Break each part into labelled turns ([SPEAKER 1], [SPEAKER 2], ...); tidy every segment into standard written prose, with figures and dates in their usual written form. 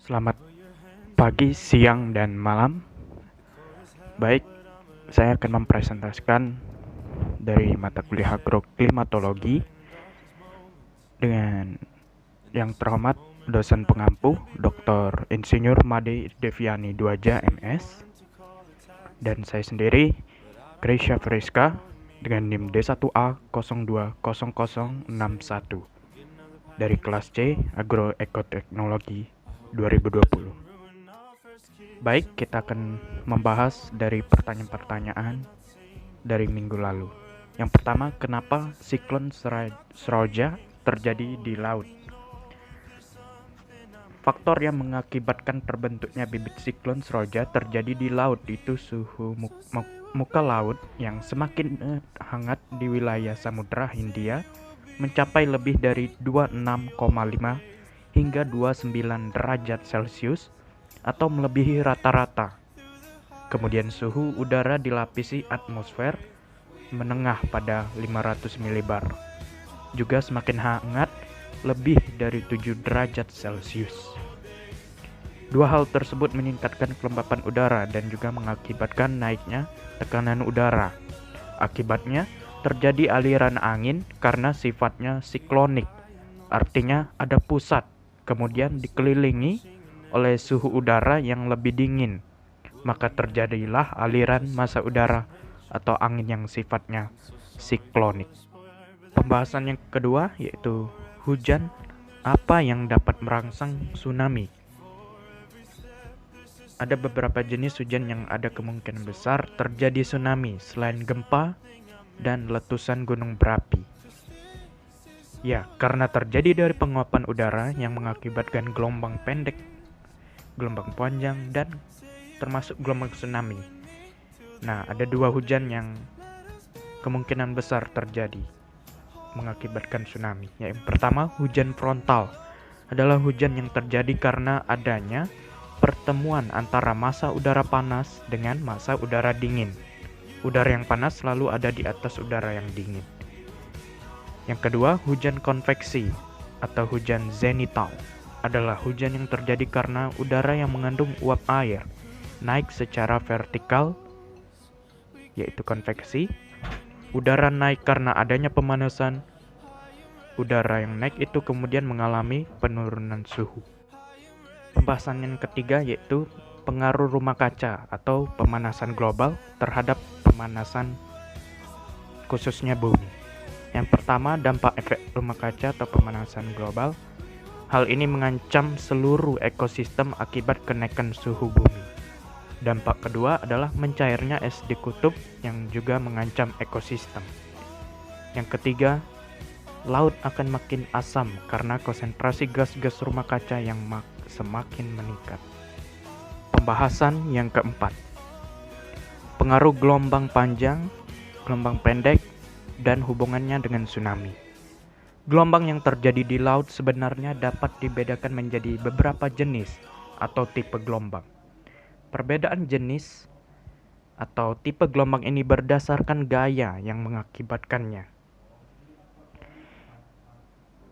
[SPEAKER 1] Selamat pagi, siang, dan malam. Baik, saya akan mempresentasikan dari mata kuliah agroklimatologi dengan yang terhormat dosen pengampu Dr. Insinyur Made Deviani Duaja MS, dan saya sendiri Gracia Friska dengan NIM D1A 020061 dari kelas C Agroekoteknologi 2020. Baik, kita akan membahas dari pertanyaan-pertanyaan dari minggu lalu. Yang pertama, kenapa siklon Seroja terjadi di laut? Faktor yang mengakibatkan terbentuknya bibit siklon Seroja terjadi di laut itu suhu muka laut yang semakin hangat di wilayah Samudra Hindia mencapai lebih dari 26,5 hingga 29 derajat Celcius atau melebihi rata-rata. Kemudian suhu udara dilapisi atmosfer menengah pada 500 milibar. Juga semakin hangat lebih dari 7 derajat Celcius. Dua hal tersebut meningkatkan kelembapan udara dan juga mengakibatkan naiknya tekanan udara. Akibatnya terjadi aliran angin karena sifatnya siklonik. Artinya ada pusat, kemudian dikelilingi oleh suhu udara yang lebih dingin. Maka terjadilah aliran massa udara atau angin yang sifatnya siklonik. Pembahasan yang kedua yaitu hujan apa yang dapat merangsang tsunami. Ada beberapa jenis hujan yang ada kemungkinan besar terjadi tsunami selain gempa dan letusan gunung berapi. Ya, karena terjadi dari penguapan udara yang mengakibatkan gelombang pendek, gelombang panjang, dan termasuk gelombang tsunami. Nah, ada dua hujan yang kemungkinan besar terjadi mengakibatkan tsunami. Yang pertama, hujan frontal adalah hujan yang terjadi karena adanya pertemuan antara massa udara panas dengan massa udara dingin. Udara yang panas selalu ada di atas udara yang dingin. Yang kedua, hujan konveksi atau hujan zenital adalah hujan yang terjadi karena udara yang mengandung uap air naik secara vertikal, yaitu konveksi. Udara naik karena adanya pemanasan. Udara yang naik itu kemudian mengalami penurunan suhu. Pembahasan yang ketiga yaitu pengaruh rumah kaca atau pemanasan global terhadap pemanasan khususnya bumi. Yang pertama, dampak efek rumah kaca atau pemanasan global. Hal ini mengancam seluruh ekosistem akibat kenaikan suhu bumi. Dampak kedua adalah mencairnya es di kutub yang juga mengancam ekosistem. Yang ketiga, laut akan makin asam karena konsentrasi gas-gas rumah kaca yang semakin meningkat. Pembahasan yang keempat, pengaruh gelombang panjang, gelombang pendek, dan hubungannya dengan tsunami. Gelombang yang terjadi di laut sebenarnya dapat dibedakan menjadi beberapa jenis atau tipe gelombang. Perbedaan jenis atau tipe gelombang ini berdasarkan gaya yang mengakibatkannya.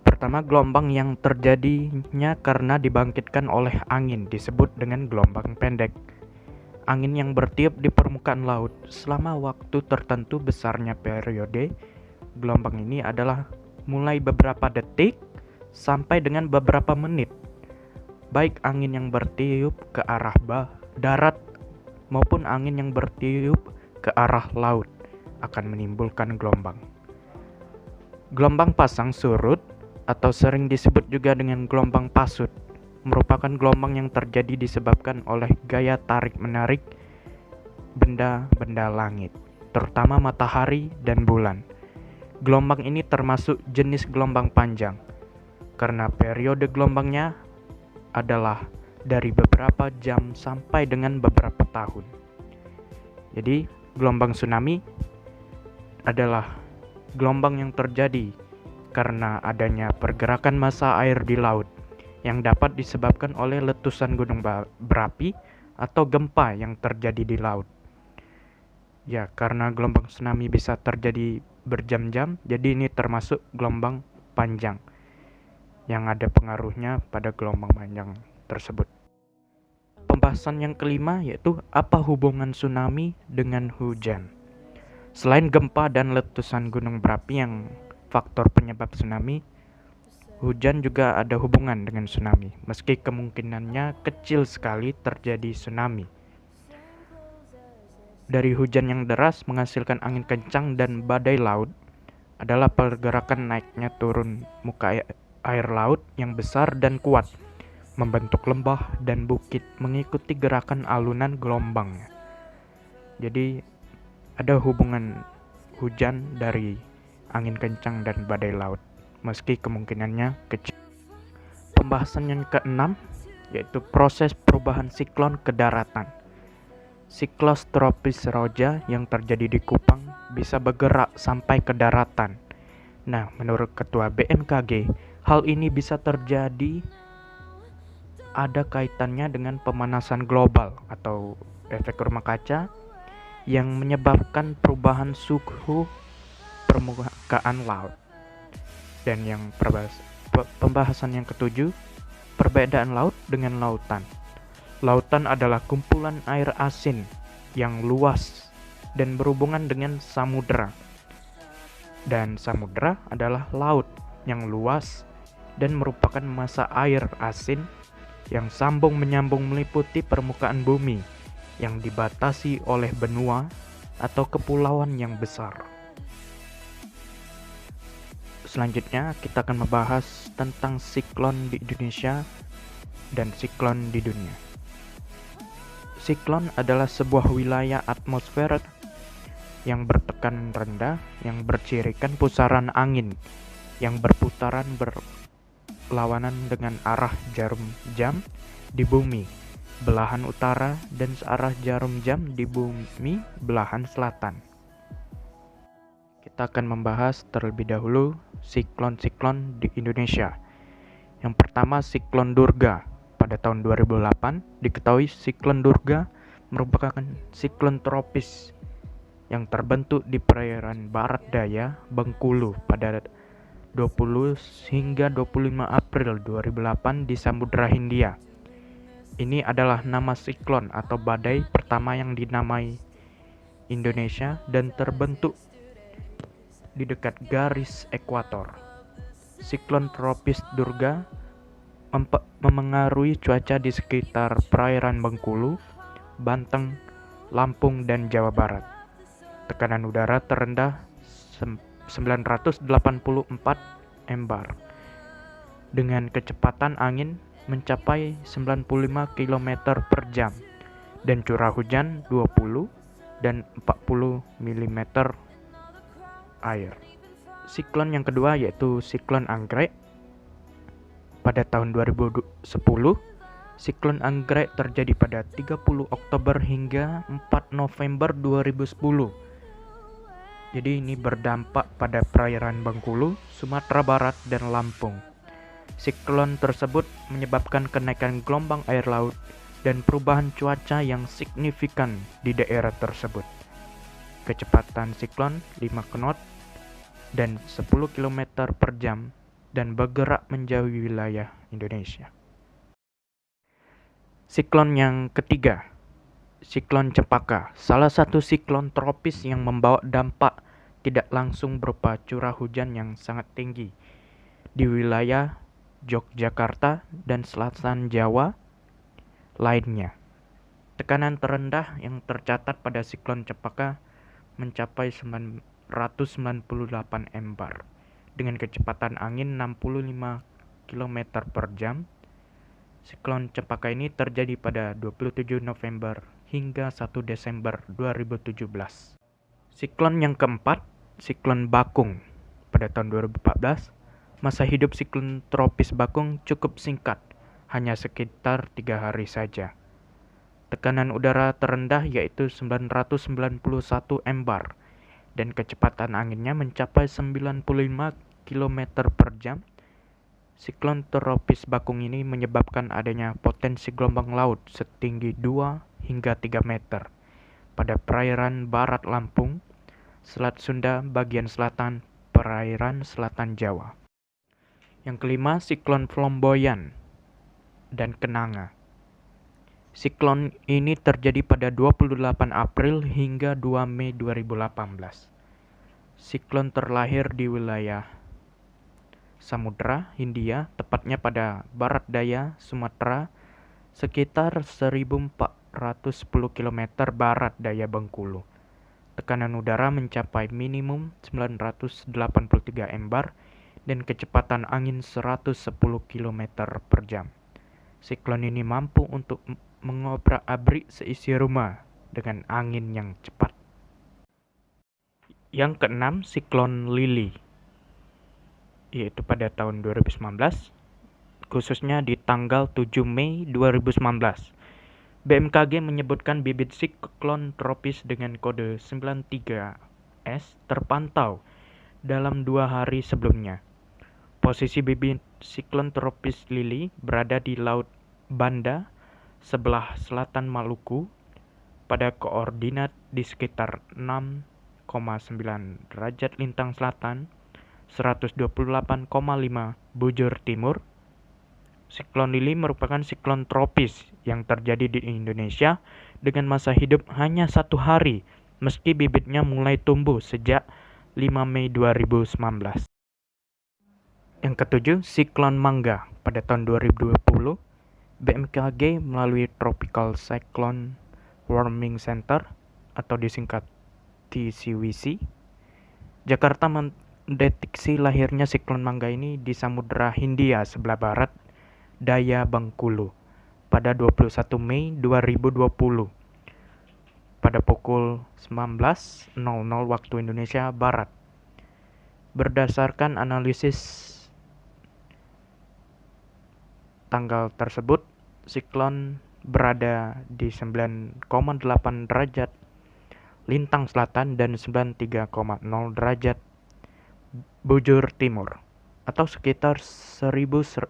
[SPEAKER 1] Pertama, gelombang yang terjadinya karena dibangkitkan oleh angin disebut dengan gelombang pendek. Angin yang bertiup di permukaan laut selama waktu tertentu besarnya periode gelombang ini adalah mulai beberapa detik sampai dengan beberapa menit. Baik angin yang bertiup ke arah darat maupun angin yang bertiup ke arah laut akan menimbulkan gelombang. Gelombang pasang surut atau sering disebut juga dengan gelombang pasut merupakan gelombang yang terjadi disebabkan oleh gaya tarik-menarik benda-benda langit, terutama matahari dan bulan. Gelombang ini termasuk jenis gelombang panjang karena periode gelombangnya adalah dari beberapa jam sampai dengan beberapa tahun. Jadi, gelombang tsunami adalah gelombang yang terjadi karena adanya pergerakan massa air di laut yang dapat disebabkan oleh letusan gunung berapi atau gempa yang terjadi di laut. Ya, karena gelombang tsunami bisa terjadi berjam-jam, jadi ini termasuk gelombang panjang yang ada pengaruhnya pada gelombang panjang tersebut. Pembahasan yang kelima yaitu apa hubungan tsunami dengan hujan. Selain gempa dan letusan gunung berapi yang faktor penyebab tsunami, hujan juga ada hubungan dengan tsunami, meski kemungkinannya kecil sekali terjadi tsunami. Dari hujan yang deras menghasilkan angin kencang dan badai laut adalah pergerakan naiknya turun muka air laut yang besar dan kuat, membentuk lembah dan bukit mengikuti gerakan alunan gelombangnya. Jadi ada hubungan hujan dari angin kencang dan badai laut, meski kemungkinannya kecil. Pembahasan yang keenam yaitu proses perubahan siklon ke daratan. Siklus tropis Roja yang terjadi di Kupang bisa bergerak sampai ke daratan. Nah, menurut Ketua BMKG, hal ini bisa terjadi ada kaitannya dengan pemanasan global atau efek rumah kaca yang menyebabkan perubahan suhu permukaan laut. Dan yang pembahasan yang ketujuh, perbedaan laut dengan lautan. Lautan adalah kumpulan air asin yang luas dan berhubungan dengan samudera. Dan samudera adalah laut yang luas dan merupakan massa air asin yang sambung menyambung meliputi permukaan bumi yang dibatasi oleh benua atau kepulauan yang besar. Selanjutnya kita akan membahas tentang siklon di Indonesia dan siklon di dunia. Siklon adalah sebuah wilayah atmosfer yang bertekanan rendah yang bercirikan pusaran angin yang berputaran berlawanan dengan arah jarum jam di bumi belahan utara dan searah jarum jam di bumi belahan selatan. Kita akan membahas terlebih dahulu siklon-siklon di Indonesia. Yang pertama, siklon Durga. Pada tahun 2008, diketahui siklon Durga merupakan siklon tropis yang terbentuk di perairan barat daya Bengkulu pada 20 hingga 25 April 2008 di Samudra Hindia. Ini adalah nama siklon atau badai pertama yang dinamai Indonesia dan terbentuk di dekat garis ekuator. Siklon tropis Durga memengaruhi cuaca di sekitar perairan Bengkulu, Banten, Lampung, dan Jawa Barat. Tekanan udara terendah 984 MBAR dengan kecepatan angin mencapai 95 km per jam dan curah hujan 20 dan 40 mm air. Siklon yang kedua yaitu siklon Anggrek. Pada tahun 2010, siklon Anggrek terjadi pada 30 Oktober hingga 4 November 2010. Jadi ini berdampak pada perairan Bengkulu, Sumatera Barat, dan Lampung. Siklon tersebut menyebabkan kenaikan gelombang air laut dan perubahan cuaca yang signifikan di daerah tersebut. Kecepatan siklon 5 knot dan 10 km per jam dan bergerak menjauhi wilayah Indonesia. Siklon yang ketiga, siklon Cempaka, salah satu siklon tropis yang membawa dampak tidak langsung berupa curah hujan yang sangat tinggi di wilayah Yogyakarta dan selatan Jawa lainnya. Tekanan terendah yang tercatat pada siklon Cempaka mencapai 998 MBAR dengan kecepatan angin 65 km per jam. Siklon Cempaka ini terjadi pada 27 November hingga 1 Desember 2017. Siklon yang keempat, siklon Bakung. Pada tahun 2014, masa hidup siklon tropis Bakung cukup singkat, hanya sekitar 3 hari saja. Tekanan udara terendah yaitu 991 MBAR dan kecepatan anginnya mencapai 95 km per jam. Siklon tropis Bakung ini menyebabkan adanya potensi gelombang laut setinggi 2 hingga 3 meter pada perairan barat Lampung, Selat Sunda bagian selatan, perairan selatan Jawa. Yang kelima, siklon Flamboyan dan Kenanga. Siklon ini terjadi pada 28 April hingga 2 Mei 2018. Siklon terlahir di wilayah Samudra Hindia, tepatnya pada barat daya Sumatera, sekitar 1410 km barat daya Bengkulu. Tekanan udara mencapai minimum 983 MBAR dan kecepatan angin 110 km per jam. Siklon ini mampu untuk mengobrak-abrik seisi rumah dengan angin yang cepat. Yang keenam, siklon Lili, yaitu pada tahun 2019, khususnya di tanggal 7 Mei 2019. BMKG menyebutkan bibit siklon tropis dengan kode 93S terpantau dalam 2 hari sebelumnya. Posisi bibit siklon tropis Lili berada di Laut Banda sebelah selatan Maluku pada koordinat di sekitar 6,9 derajat lintang selatan, 128,5 bujur timur. Siklon Lili merupakan siklon tropis yang terjadi di Indonesia dengan masa hidup hanya 1 hari, meski bibitnya mulai tumbuh sejak 5 Mei 2019. Yang ketujuh, siklon Mangga. Pada tahun 2020, BMKG melalui Tropical Cyclone Warning Center atau disingkat TCWC, Jakarta mendeteksi lahirnya siklon Mangga ini di Samudra Hindia sebelah barat daya Bengkulu pada 21 Mei 2020 pada pukul 19.00 waktu Indonesia Barat. Berdasarkan analisis tanggal tersebut, siklon berada di 9,8 derajat lintang selatan dan 93,0 derajat bujur timur, atau sekitar 1220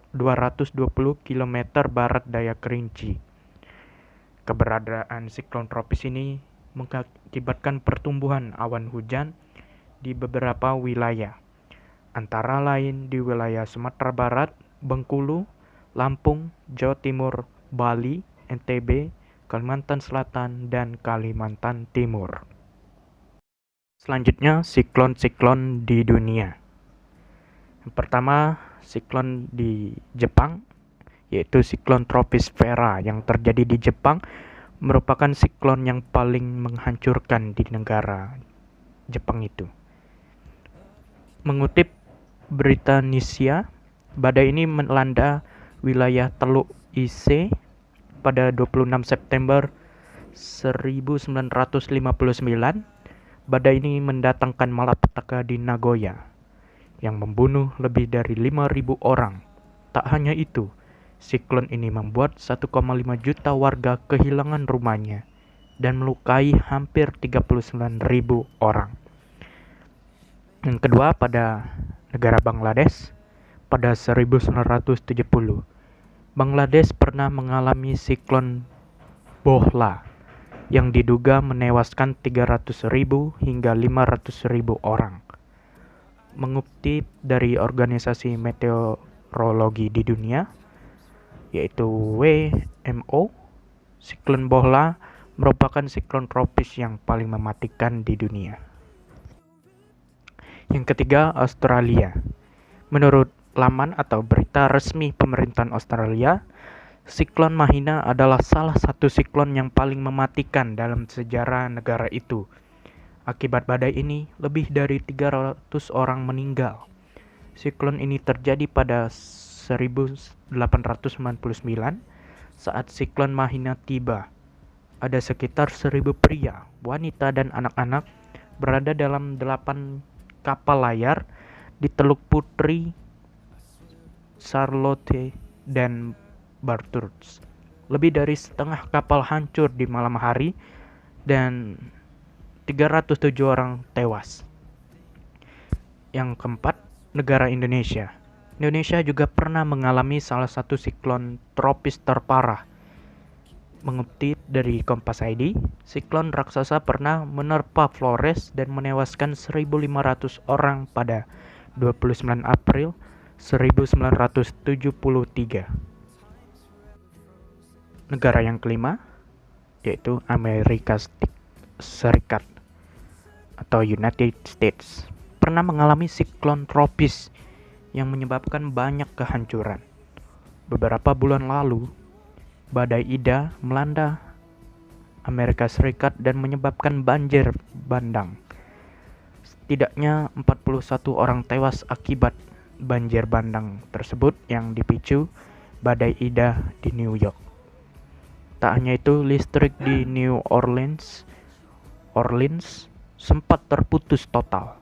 [SPEAKER 1] km barat daya Kerinci. Keberadaan siklon tropis ini mengakibatkan pertumbuhan awan hujan di beberapa wilayah, antara lain di wilayah Sumatera Barat, Bengkulu, Lampung, Jawa Timur, Bali, NTB, Kalimantan Selatan, dan Kalimantan Timur. Selanjutnya, siklon-siklon di dunia. Yang pertama, siklon di Jepang, yaitu siklon tropis Vera yang terjadi di Jepang, merupakan siklon yang paling menghancurkan di negara Jepang itu. Mengutip Britannisia, badai ini melanda wilayah Teluk Ise pada 26 September 1959. Badai ini mendatangkan malapetaka di Nagoya yang membunuh lebih dari 5.000 orang. Tak hanya itu, siklon ini membuat 1,5 juta warga kehilangan rumahnya dan melukai hampir 39.000 orang. Yang kedua, pada negara Bangladesh pada 1970. Bangladesh pernah mengalami siklon Bohla yang diduga menewaskan 300.000 hingga 500.000 orang. Mengutip dari Organisasi Meteorologi di Dunia, yaitu WMO, siklon Bohla merupakan siklon tropis yang paling mematikan di dunia. Yang ketiga, Australia. Menurut laman atau berita resmi pemerintahan Australia, siklon Mahina adalah salah satu siklon yang paling mematikan dalam sejarah negara itu. Akibat badai ini, lebih dari 300 orang meninggal. Siklon ini terjadi pada 1899 saat siklon Mahina tiba. Ada sekitar 1.000 pria, wanita, dan anak-anak berada dalam 8 kapal layar di Teluk Putri, Charlotte, dan Bathurst. Lebih dari setengah kapal hancur di malam hari dan 307 orang tewas. Yang keempat, negara Indonesia. Indonesia juga pernah mengalami salah satu siklon tropis terparah. Mengutip dari Kompas ID, siklon raksasa pernah menerpa Flores dan menewaskan 1.500 orang pada 29 April 1973. Negara yang kelima yaitu Amerika Serikat atau United States pernah mengalami siklon tropis yang menyebabkan banyak kehancuran. Beberapa bulan lalu, badai Ida melanda Amerika Serikat dan menyebabkan banjir bandang. Setidaknya 41 orang tewas akibat banjir bandang tersebut yang dipicu badai Ida di New York. Tak hanya itu, listrik di New Orleans sempat terputus total.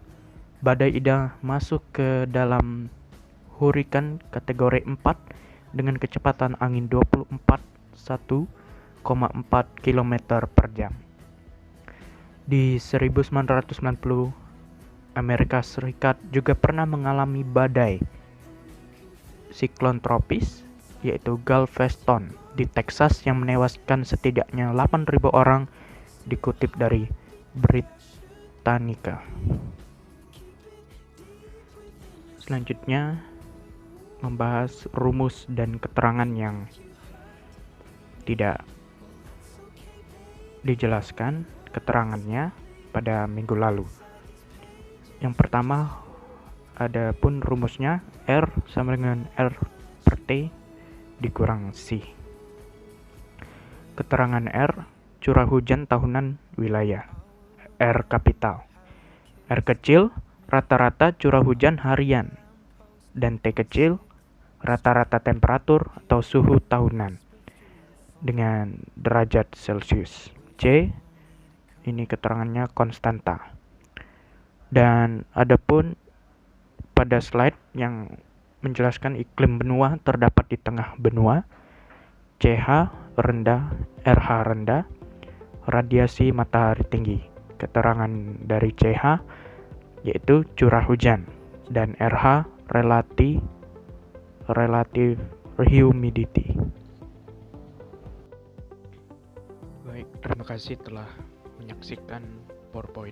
[SPEAKER 1] Badai Ida masuk ke dalam hurikan kategori 4 dengan kecepatan angin 1,4 km per jam. Di 1990, Amerika Serikat juga pernah mengalami badai siklon tropis yaitu Galveston di Texas yang menewaskan setidaknya 8.000 orang, dikutip dari Britannica. Selanjutnya membahas rumus dan keterangan yang tidak dijelaskan keterangannya pada minggu lalu. Yang pertama, ada pun rumusnya R sama dengan R per T dikurang C. Keterangan R, curah hujan tahunan wilayah. R kapital. R kecil, rata-rata curah hujan harian. Dan T kecil, rata-rata temperatur atau suhu tahunan dengan derajat Celcius. C, ini keterangannya konstanta. Dan adapun pada slide yang menjelaskan iklim benua terdapat di tengah benua, CH rendah, RH rendah, radiasi matahari tinggi. Keterangan dari CH yaitu curah hujan dan RH relative humidity. Baik, terima kasih telah menyaksikan PowerPoint.